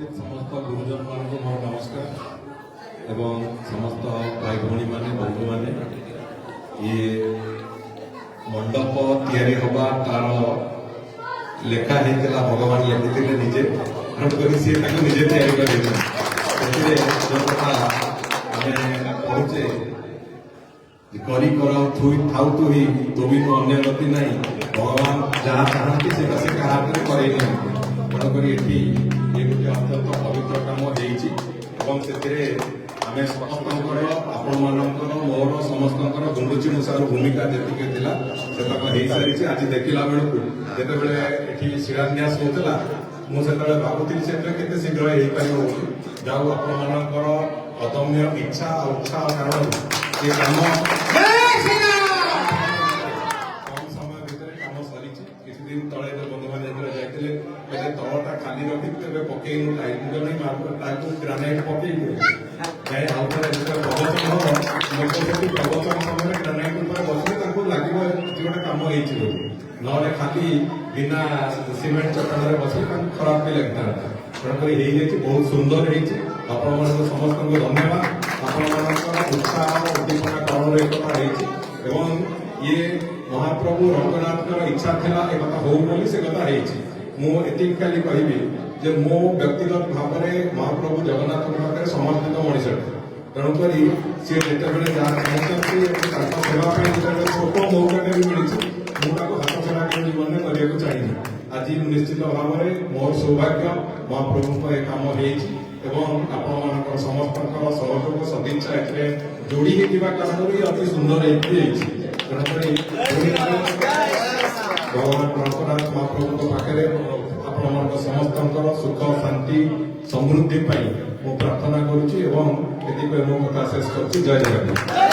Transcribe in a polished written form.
उपस्थित समस्त गुरुजन मान को मोर नमस्कार एवं समस्त भाई भौणी माने बंधु माने ये मंडप तैयारी होगा तार लेखा होता भगवान लिखी निजे तेणुक सी निजे तैयारी करें पढ़ुचे करी कर थाउ तु ही तो भी अन्य गति ना भगवान जहाँ चाहती से क्या करे तेणुक ये गोटे अत्यंत पवित्र काम होती आम समस्त आपण मोर समस्त गुंडुची मूषार भूमिका जी से हो सारी आज देखला बेलू जिते शिलान्यास होता मुझे भावुली से शीघ्र हो पार जाऊ आपर अदम्य इच्छा उत्साह कारण ये कम समय भितर कम सरी किसी दिन तले बंधु मैंने जाते तलटा खाली रखी पकईनु ग्रानाइट पकईनु प्रवचन हम लोक से प्रवचन समय ग्रानाइट बसले लगे गोटे कम ना खाली बिना सीमेंट चट्टान बसले खराब भी लगता तेणुक बहुत सुंदर आपण समस्त धन्यवाद आपण उत्साह उद्दीपना कारण एवं ये महाप्रभु रंगनाथ इच्छा थी एक हो बोली से कथा मुझे खाली कहबी जे मो व्यक्तिगत भाव में महाप्रभु जगन्नाथ पाखे समर्पित मनीष तेणुक सी जिते जहाँ चाहते सेवा छोट मौका भी मिली मुझे हाथ छड़ा के जीवन में करने को चाहिए आज निश्चित भाव में मोर सौभाग्य महाप्रभु ये कम आपण समस्त सहयोग सदिच्छा ए जोड़ी कारण अति सुंदर भगवान रंगनाथ महाप्रभु पाखे आपण समस्त सुख शांति समृद्धि मु प्रार्थना करुच्ची मो कथा शेष कर जय जगन्नाथ।